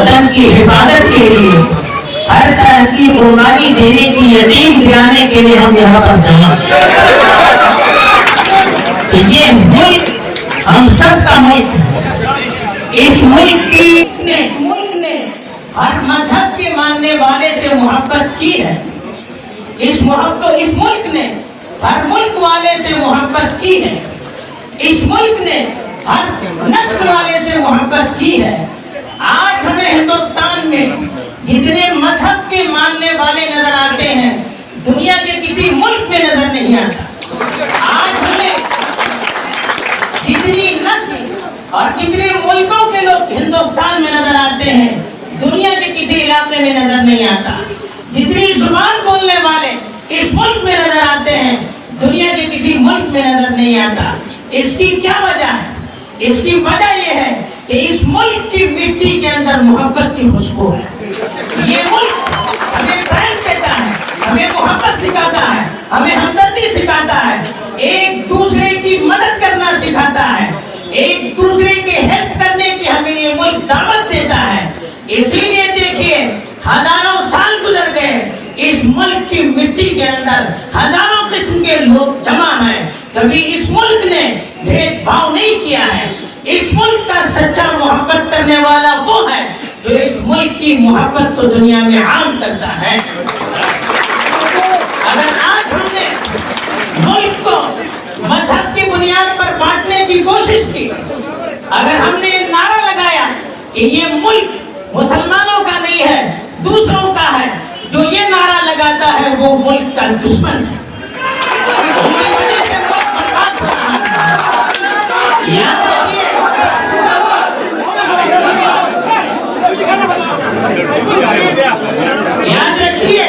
وطن کی حفاظت کے لیے ہر طرح کی قربانی دینے کی یقین دلانے کے لیے ہم یہاں پر جمع ہیں۔ یہ ملک ہم سب کا ملک ہے۔ اس ملک نے ہر مذہب کے ماننے والے سے محبت کی ہے۔ اس ملک نے ہر ملک والے سے محبت کی ہے۔ اس ملک نے ہر نسل والے سے محبت کی ہے۔ آج ہمیں ہندوستان میں جتنے مذہب کے ماننے والے نظر آتے ہیں دنیا کے کسی ملک میں نظر نہیں آتا۔ آج ہمیں جتنی نسل اور جتنے ملکوں کے لوگ ہندوستان میں نظر آتے ہیں دنیا کے کسی علاقے میں نظر نہیں آتا۔ جتنی زبان بولنے والے اس ملک میں نظر آتے ہیں دنیا کے کسی ملک میں نظر نہیں آتا۔ اس کی کیا وجہ ہے؟ اس کی وجہ یہ ہے کہ اس ملک کی مٹی کے اندر محبت کی خوشبو ہے۔ یہ ملک ہمیں پریم دیتا ہے، ہمیں محبت سکھاتا ہے، ہمیں ہمدردی سکھاتا ہے، ایک دوسرے کی مدد کرنا سکھاتا ہے، ایک دوسرے کے ہیلپ کرنے کی ہمیں یہ ملک دعوت دیتا ہے۔ اسی لیے دیکھیے ہزاروں سال گزر گئے، اس ملک کی مٹی کے اندر ہزاروں قسم کے لوگ جمع ہیں، کبھی اس ملک نے بھید بھاؤ نہیں کیا ہے۔ اس ملک کا سچا محبت کرنے والا وہ ہے جو اس ملک کی محبت کو دنیا میں عام کرتا ہے۔ اگر آج ہم نے ملک کو مذہب کی بنیاد پر بانٹنے کی کوشش کی، اگر ہم نے نعرہ لگایا کہ یہ ملک مسلمانوں کا نہیں ہے دوسروں کا ہے، جو یہ نعرہ لگاتا ہے وہ ملک کا دشمن ہے۔ یاد رکھیے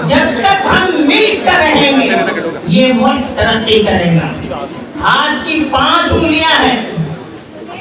جب تک ہم مل کر رہیں گے یہ ملک ترقی کرے گا۔ ہاتھ کی 5 انگلیاں ہیں،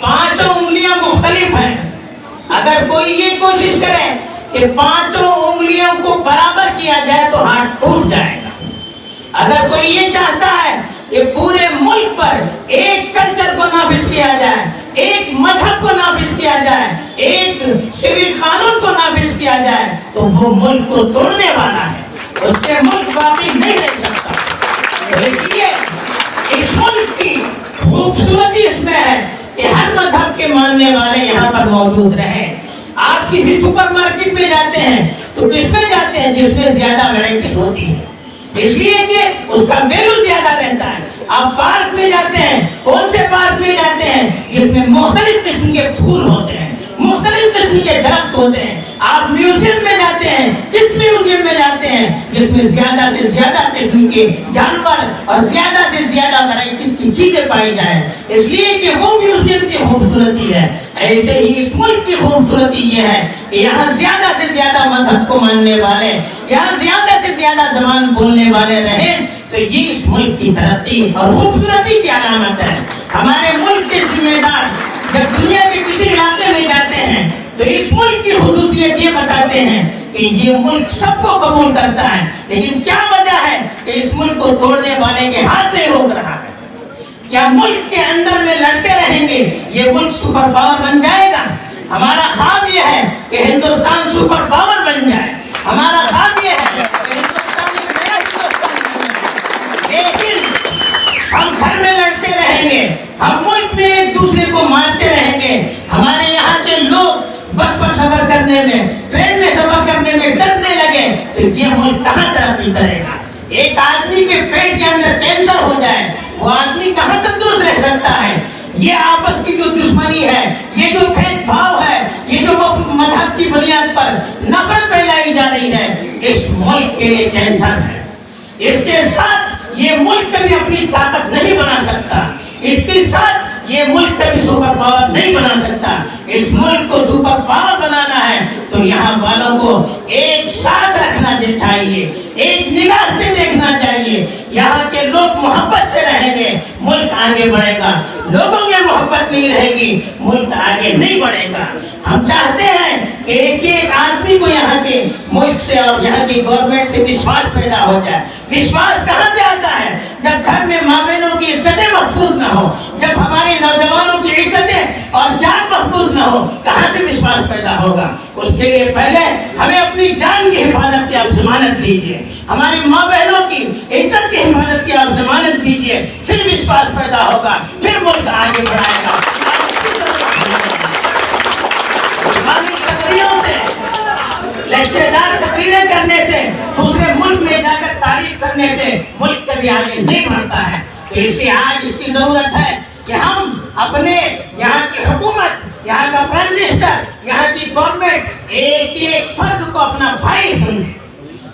5 انگلیاں مختلف ہیں۔ اگر کوئی یہ کوشش کرے کہ 5 انگلیوں کو برابر کیا جائے تو ہاتھ ٹوٹ جائے گا۔ اگر کوئی یہ چاہتا ہے کہ پورے ملک پر ایک کلچر کو نافذ کیا جائے، ایک مذہب کو نافذ کیا جائے، ایک سول قانون کو نافذ کیا جائے تو وہ ملک کو توڑنے والا ہے، اس سے ملک باقی نہیں رہ سکتا۔ اس لیے اس ملک کی خوبصورتی اس میں ہے کہ ہر مذہب کے ماننے والے یہاں پر موجود رہیں۔ آپ کسی سپر مارکیٹ میں جاتے ہیں تو کس میں جاتے ہیں؟ جس میں زیادہ ویرائٹیز ہوتی ہے، اس لیے کہ اس کا ویلو زیادہ رہتا ہے۔ آپ پارک میں جاتے ہیں، کون سے پارک میں جاتے ہیں؟ جس میں مختلف قسم کے پھول ہوتے ہیں، مختلف قسم کے درخت ہوتے ہیں۔ آپ میوزیم میں جاتے ہیں، کس میوزیم میں جاتے ہیں؟ جس میں زیادہ سے زیادہ قسم کے جانور اور زیادہ سے زیادہ ورائٹیز کی چیزیں پائی جائیں، اس لیے کہ وہ میوزیم کی خوبصورتی ہے۔ ایسے ہی اس ملک کی خوبصورتی یہ ہے کہ یہاں زیادہ سے زیادہ مذہب کو ماننے والے، یہاں زیادہ سے زیادہ زبان بولنے والے رہیں تو یہ اس ملک کی ترقی اور خوبصورتی کی علامت ہے۔ ہمارے ملک کے ذمہ دار جب دنیا کے کسی علاقے میں جاتے ہیں تو اس ملک کی خصوصیت یہ بتاتے ہیں کہ یہ ملک سب کو قبول کرتا ہے، لیکن کیا وجہ ہے کہ اس ملک کو توڑنے والے کے ہاتھ نہیں روک رہا ہے؟ کیا ملک کے اندر میں لڑتے رہیں گے یہ ملک سپر پاور بن جائے گا؟ ہمارا خواب یہ ہے کہ ہندوستان سپر پاور بن جائے، ہمارا خواب یہ ہے کہ ہندوستان ایک نیا ہندوستان بن جائے، لیکن ہم گھر میں لڑتے رہیں گے، ہم ملک میں ایک دوسرے کو مارتے رہیں گے، ہمارے یہاں کے لوگ بس پر سفر کرنے میں، ٹرین میں سفر کرنے میں ڈرنے لگے تو یہ ملک کہاں ترقی کرے گا؟ ایک آدمی کے پیٹ کے اندر کینسر ہو جائے وہ آدمی کہاں تندرست رہ سکتا ہے؟ یہ آپس کی جو دشمنی ہے، یہ جو بھید بھاؤ ہے، یہ جو مذہب کی بنیاد پر نفرت پھیلائی جا رہی ہے، اس ملک کے لیے کینسر ہے۔ اس کے ساتھ یہ ملک کبھی اپنی طاقت نہیں بنا سکتا، اس کے ساتھ یہ ملک کبھی سپر پاور نہیں بنا سکتا۔ اس ملک کو سپر پاور بنانا ہے تو یہاں والوں کو ایک ساتھ رکھنا چاہیے، ایک نگاہ سے دیکھنا چاہیے۔ یہاں کے لوگ محبت سے رہیں گے ملک آگے بڑھے گا، لوگوں میں محبت نہیں رہے گی ملک آگے نہیں بڑھے گا۔ ہم چاہتے ہیں کہ ایک آدمی کو یہاں کے ملک سے اور یہاں کی گورنمنٹ سے وشواس پیدا ہو جائے۔ وشواس کہاں سے آتا ہے؟ جب گھر میں ماں بہنوں کی عزتیں محفوظ نہ ہو، جب ہمارے نوجوانوں کی عزتیں اور جان محفوظ نہ ہو کہاں سے وشواس پیدا ہوگا؟ اس کے لیے پہلے ہمیں اپنی جان کی حفاظت کی آپ ضمانت دیجیے، ہماری ماں بہنوں کی عزت کی حفاظت کی آپ ضمانت دیجیے، پھر وشواس پیدا ہوگا، پھر ملک آگے بڑھائے گا۔ لیکچردار تقریریں کرنے سے، دوسرے ملک میں جا کر تعریف کرنے سے ملک کبھی آگے نہیں بڑھتا ہے۔ تو اس لیے آج اس کی ضرورت ہے کہ ہم اپنے یہاں کی حکومت، یہاں کا پرائم منسٹر، یہاں کی گورنمنٹ ایک ایک فرد کو اپنا بھائی سمجھے،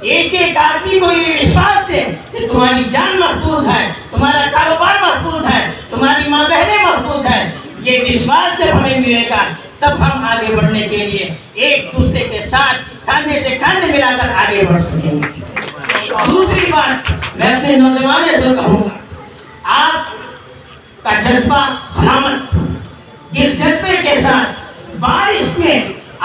ایک ایک آدمی کو یہ وشواس دے کہ تمہاری جان محفوظ ہے، تمہارا کاروبار محفوظ ہے، تمہاری ماں بہنیں محفوظ ہیں۔ یہ وشواس جب ہمیں ملے گا تب ہم آگے بڑھنے کے لیے ایک دوسرے کے ساتھ کاندھے سے کاندھے ملا کر آگے بڑھ سکیں گے۔ دوسری بات میں اپنے نوجوانوں سے کہوں گا، آپ کا جذبہ سلامت، جس جذبے کے ساتھ بارش میں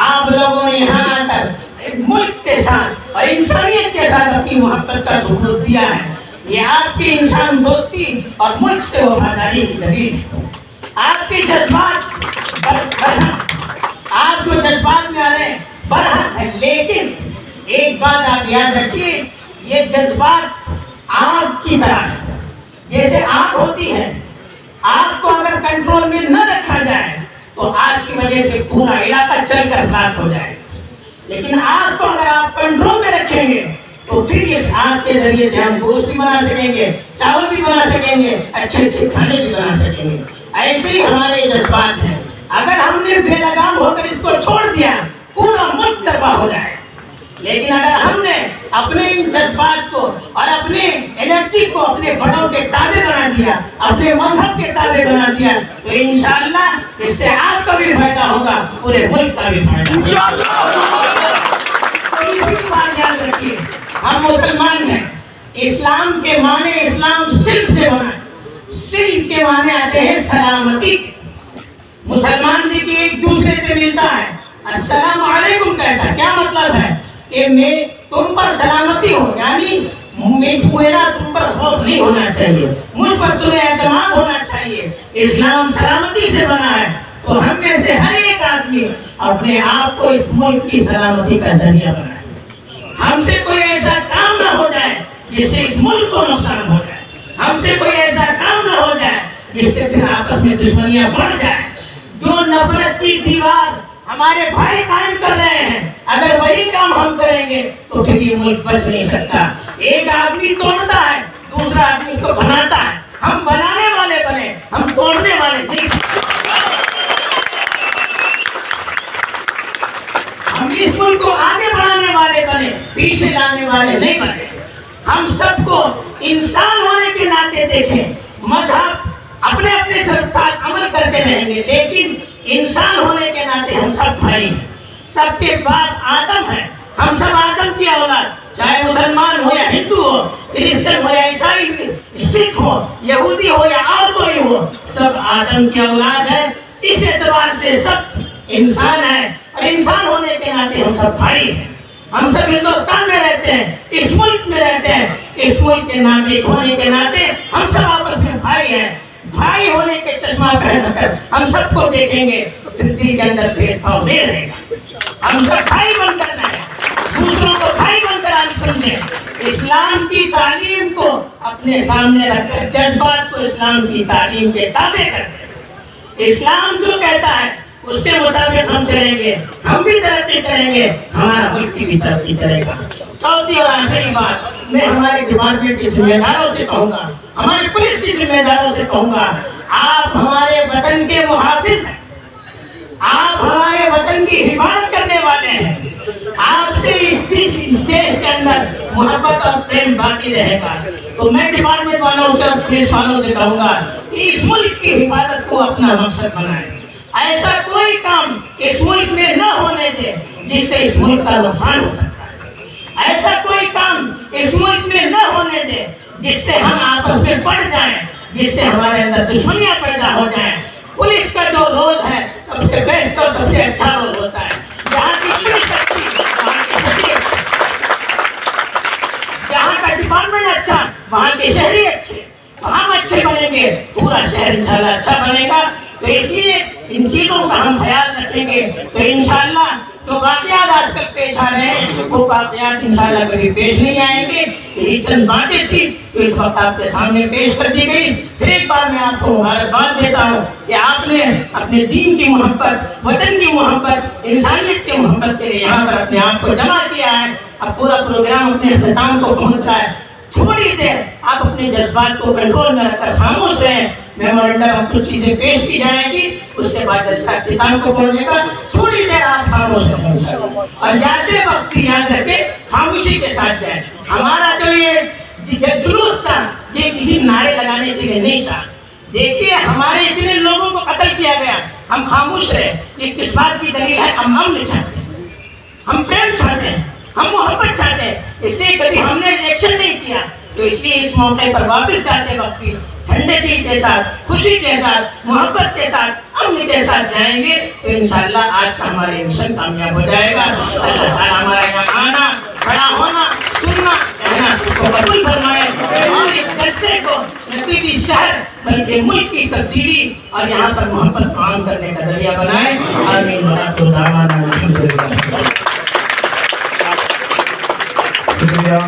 آپ لوگوں نے یہاں آ کر ملک کے ساتھ اور انسانیت کے ساتھ اپنی محبت کا ثبوت دیا ہے، یہ آپ کی انسان دوستی اور ملک سے وفاداری کی دلیل ہے۔ آپ کے جذبات آپ جو جذبات میں آ رہے ہیں برحق ہے، لیکن ایک بات آپ یاد رکھیے، یہ جذبات آگ کی طرح ہے۔ جیسے آگ ہوتی ہے، آگ کو اگر کنٹرول میں نہ رکھا جائے تو آگ کی وجہ سے پورا علاقہ چل کر بلاک ہو جائے، لیکن آگ کو اگر آپ کنٹرول میں رکھیں گے تو پھر اس آگ کے ذریعے سے ہم گوشت بھی بنا سکیں گے، چاول بھی بنا سکیں گے، اچھے اچھے کھانے بھی بنا سکیں گے۔ ایسے ہی ہمارے جذبات ہیں، اگر ہم نے بے لگام ہو کر اس کو چھوڑ دیا پورا ملک تباہ ہو جائے، لیکن اگر ہم نے اپنے ان جذبات کو اور اپنے انرجی کو اپنے بڑوں کے تابع بنا دیا، اپنے مذہب کے تابع بنا دیا، تو انشاءاللہ اس سے آپ کا بھی فائدہ ہوگا، پورے ملک کا بھی فائدہ ہوگا۔ تیسری بات یاد رکھیے، ہم مسلمان ہیں، اسلام کے معنی، اسلام سلم سے بنا ہے، سلم کے معنی آتے ہیں سلامتی۔ مسلمان جی کی ایک دوسرے سے ملتا ہے، السلام علیکم کہتا ہے، کیا مطلب ہے کہ میں تم پر سلامتی ہو، یعنی میرا تم پر خوف نہیں ہونا چاہیے، مجھ پر تمہیں اعتماد ہونا چاہیے۔ اسلام سلامتی سے بنا ہے، تو ہم میں سے ہر ایک آدمی اپنے آپ کو اس ملک کی سلامتی کا ذریعہ بنائے۔ ہم سے کوئی ایسا کام نہ ہو جائے جس سے اس ملک کو نقصان ہو جائے، ہم سے کوئی ایسا کام نہ ہو جائے جس سے پھر آپس میں دشمنیاں بڑھ جائیں۔ جو نفرت کی دیوار ہمارے بھائی قائم کر رہے ہیں، اگر وہی کام ہم کریں گے تو پھر یہ ملک بچ نہیں سکتا۔ ایک آدمی توڑتا ہے، دوسرا آدمی اس کو بناتا ہے، ہم بنانے والے بنے، ہم توڑنے والے نہیں۔ ہم اس ملک کو آگے بڑھانے والے بنے، پیچھے لانے والے نہیں بنے۔ ہم سب کو انسان ہونے کے ناطے دیکھیں، مذہب اپنے اپنے ساتھ عمل کرتے رہیں گے، لیکن انسان ہونے کے ناطے ہم سب بھائی ہیں، سب کے باپ آدم ہیں، ہم سب آدم کی اولاد، چاہے مسلمان ہو یا ہندو ہو، کرسچن ہو یا عیسائی، سکھ ہو، یہودی ہو یا اور کوئی ہو، سب آدم کی اولاد ہے۔ اس اعتبار سے سب انسان ہیں، اور انسان ہونے کے ناطے ہم سب بھائی ہیں۔ ہم سب ہندوستان میں رہتے ہیں، اس ملک میں رہتے ہیں، اس ملک کے ناگرک ہونے کے ناطے ہم سب آپس میں بھائی ہیں۔ بھائی ہونے کے چشمہ پہن کر ہم سب کو دیکھیں گے تو پھر دل کے اندر بھید بھاؤ نہیں رہے گا۔ ہم سب بھائی بن کر رہیں، دوسروں کو بھائی بن کر آج سمجھیں، اسلام کی تعلیم کو اپنے سامنے رکھ کر جذبات کو اسلام کی تعلیم کے تابع کر دیں۔ اسلام جو کہتا ہے اس کے مطابق ہم چلیں گے، ہم بھی ترقی کریں گے، ہمارا ملک بھی ترقی کرے گا۔ چوتھی اور آخری بات میں ہمارے ڈپارٹمنٹ کے ذمہ داروں سے کہوں گا، ہماری پولیس کے ذمہ داروں سے کہوں گا، آپ ہمارے وطن کے محافظ ہیں، آپ ہمارے وطن کی حفاظت کرنے والے ہیں۔ آپ سے اس دیش کے اندر محبت اور پریم باقی رہے گا۔ تو میں ڈپارٹمنٹ والوں سے اور پولیس والوں سے کہوں گا کہ اس ملک کی حفاظت کو اپنا مقصد بنائیں، ایسا کوئی کام اس ملک میں نہ ہونے دے جس سے اس ملک کا نقصان ہو سکتا ہے، ایسا کوئی کام اس ملک میں نہ ہونے دے جس سے ہم آپس میں بڑھ جائیں، جس سے ہمارے اندر دشمنیاں پیدا ہو جائیں۔ پولیس کا جو رول ہے سب سے بیسٹ اور سب سے اچھا رول ہوتا ہے، جہاں کی پولیس اچھی وہاں کی شہری اچھے، جہاں کا ڈپارٹمنٹ اچھا وہاں کے شہری اچھے، ہم اچھے بنیں گے پورا شہر انشاءاللہ اچھا بنے گا۔ تو اس لیے ان چیزوں کا ہم خیال رکھیں گے تو انشاءاللہ جو واقعات آج کل پیش آ رہے ہیں وہ واقعات انشاءاللہ کبھی پیش نہیں آئیں گے. یہی چند باتیں تھی جو اس وقت آپ کے سامنے پیش کر دی گئی. پھر ایک بار میں آپ کو مبارکباد دیتا ہوں کہ آپ نے اپنے دین کی محبت، وطن کی محبت، انسانیت کی محبت کے لیے یہاں پر اپنے آپ کو جمع کیا ہے. اب پورا پروگرام اپنے اختتام کو پہنچ رہا ہے. تھوڑی دیر آپ اپنے جذبات کو کنٹرول میں رکھ کر خاموش رہیں. میمورنڈم اب کچھ چیزیں پیش کی جائیں گی، اس کے بعد جلسہ اختتام کو پہنچے گا. تھوڑی دیر آپ خاموش رہیں اور جاتے وقت یاد رکھیں خاموشی کے ساتھ جائیں. ہمارا جو یہ جلوس تھا یہ کسی نعرے لگانے کے لیے نہیں تھا. دیکھیے ہمارے اتنے لوگوں کو قتل کیا گیا، ہم خاموش رہے. یہ کس بات کی دلیل ہے؟ ہم امن چاہتے ہیں، ہم پریم چاہتے ہیں، ہم محبت چاہتے ہیں. اس لیے کبھی ہم نے ریئیکشن نہیں کیا. تو اس لیے اس موقع پر واپس جاتے وقت بھی ٹھنڈے دل کے ساتھ، خوشی کے ساتھ، محبت کے ساتھ، امن کے ساتھ جائیں گے تو انشاءاللہ آج کا ہمارا مشن کامیاب ہو جائے گا. اللہ تعالیٰ ہمارا یہاں آنا، کھڑا ہونا، سننا، کہنا سب کو قبول فرمائے اور اس جلسے کو نصیبی شہر بلکہ ملک کی تبدیلی اور یہاں پر محبت قائم کرنے کا ذریعہ بنائے. آمین. شکریہ.